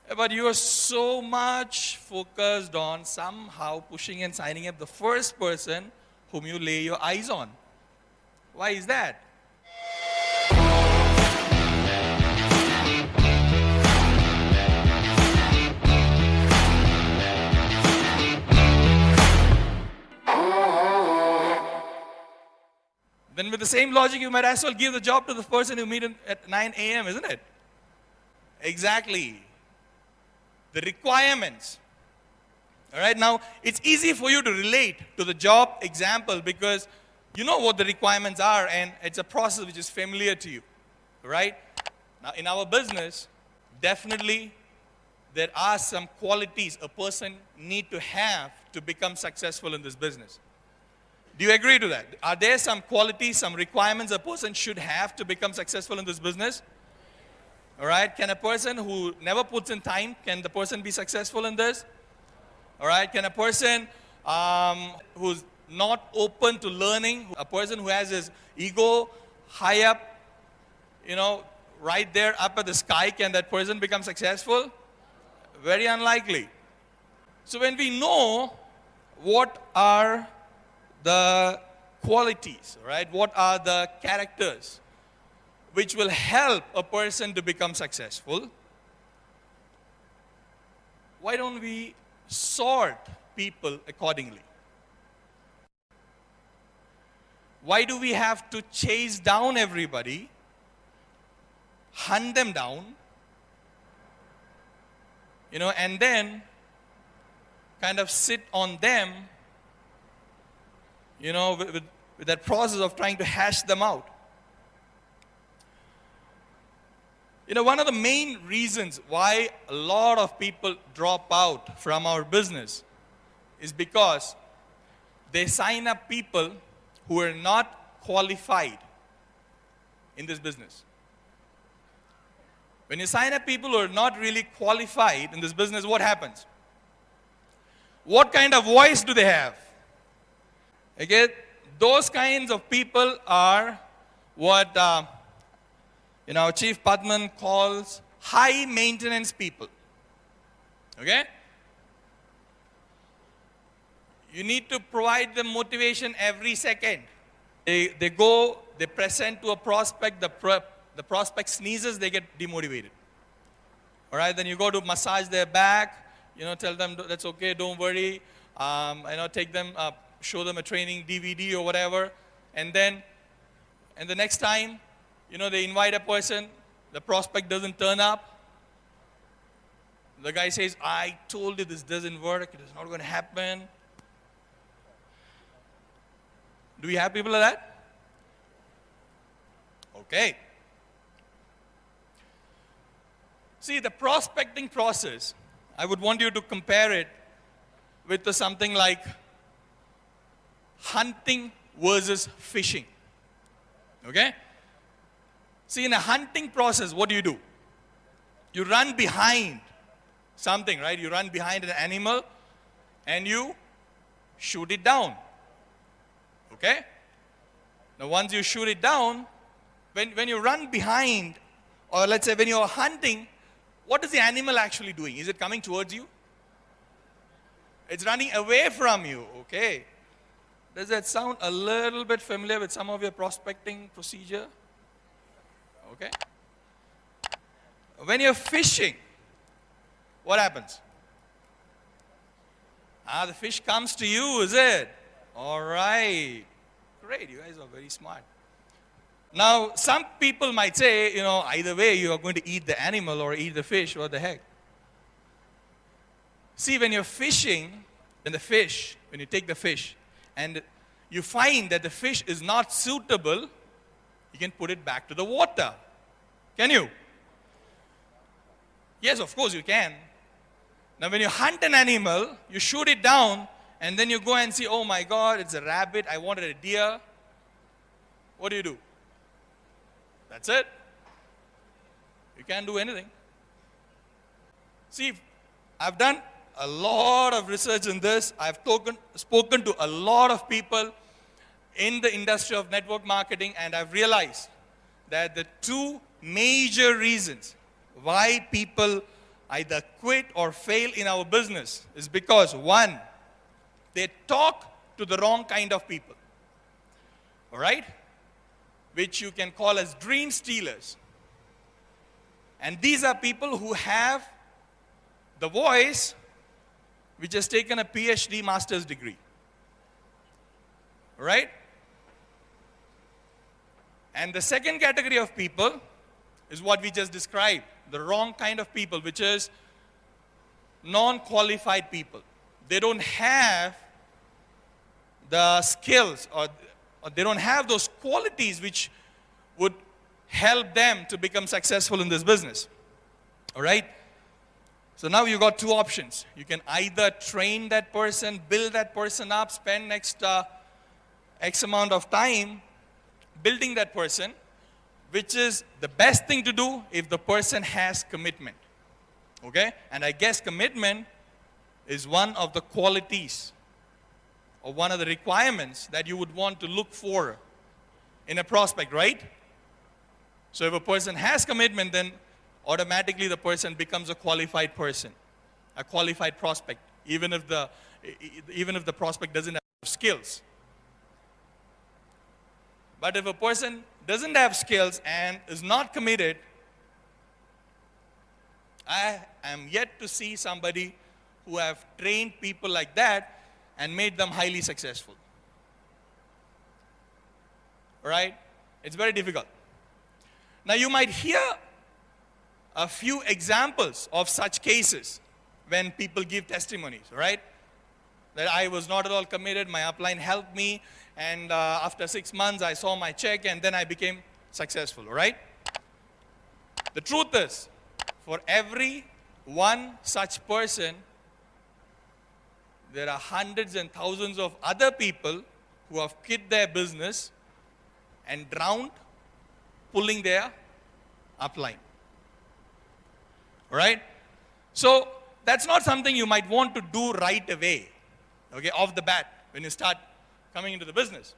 But you are so much focused on somehow pushing and signing up the first person whom you lay your eyes on. Why is that? Then with the same logic, you might as well give the job to the person you meet at 9 a.m., isn't it? Exactly. The requirements. All right, now it's easy for you to relate to the job example because you know what the requirements are and it's a process which is familiar to you. Right? Now in our business, definitely there are some qualities a person need to have to become successful in this business. Do you agree to that? Are there some qualities, some requirements a person should have to become successful in this business? All right, can a person who never puts in time, can the person be successful in this? All right, can a person who's not open to learning, a person who has his ego high up, right there up at the sky, can that person become successful? Very unlikely. So when we know what are the qualities, right? What are the characters which will help a person to become successful? Why don't we sort people accordingly? Why do we have to chase down everybody, hunt them down, and then kind of sit on them, with that process of trying to hash them out? One of the main reasons why a lot of people drop out from our business is because they sign up people who are not qualified in this business. When you sign up people who are not really qualified in this business, what happens? What kind of voice do they have? Okay, those kinds of people are what Chief Padman calls high maintenance people. Okay? You need to provide them motivation every second. They present to a prospect, the prospect sneezes, they get demotivated. All right, then you go to massage their back, tell them that's okay, don't worry. Take them, show them a training DVD or whatever, and the next time, they invite a person, the prospect doesn't turn up. The guy says, I told you this doesn't work, it is not going to happen. Do we have people like that? Okay. See, the prospecting process, I would want you to compare it with something like hunting versus fishing. Okay? See, in a hunting process, what do? You run behind something, right? You run behind an animal and you shoot it down. Okay? Now, once you shoot it down, when you run behind, or let's say when you're hunting, what is the animal actually doing? Is it coming towards you? It's running away from you. Okay? Does that sound a little bit familiar with some of your prospecting procedure? Okay? When you're fishing, what happens? The fish comes to you, is it? All right. Great, you guys are very smart. Now, some people might say, either way, you are going to eat the animal or eat the fish, what the heck? See, when you're fishing, when you take the fish, and you find that the fish is not suitable, you can put it back to the water. Can you? Yes, of course you can. Now when you hunt an animal, you shoot it down, and then you go and see, oh my God, it's a rabbit, I wanted a deer. What do? That's it. You can't do anything. See, I've done a lot of research in this. I've spoken to a lot of people in the industry of network marketing, and I've realized that the two major reasons why people either quit or fail in our business is because, one, they talk to the wrong kind of people. All right? Which you can call as dream stealers. And these are people who have the voice which has taken a PhD master's degree. All right? And the second category of people is what we just described, the wrong kind of people, which is non-qualified people. They don't have the skills or they don't have those qualities which would help them to become successful in this business. All right? So now you've got two options. You can either train that person, build that person up, spend next X amount of time building that person, which is the best thing to do if the person has commitment. Okay? And I guess commitment is one of the qualities or one of the requirements that you would want to look for in a prospect, right? So if a person has commitment, then automatically the person becomes a qualified person, a qualified prospect, even if the prospect doesn't have skills. But if a person doesn't have skills and is not committed, I am yet to see somebody who have trained people like that and made them highly successful. Right? It's very difficult. Now you might hear a few examples of such cases when people give testimonies, right? That I was not at all committed, my upline helped me, and after 6 months I saw my check and then I became successful, right? The truth is, for every one such person, there are hundreds and thousands of other people who have quit their business and drowned pulling their upline. All right? So that's not something you might want to do right away, okay, off the bat when you start coming into the business.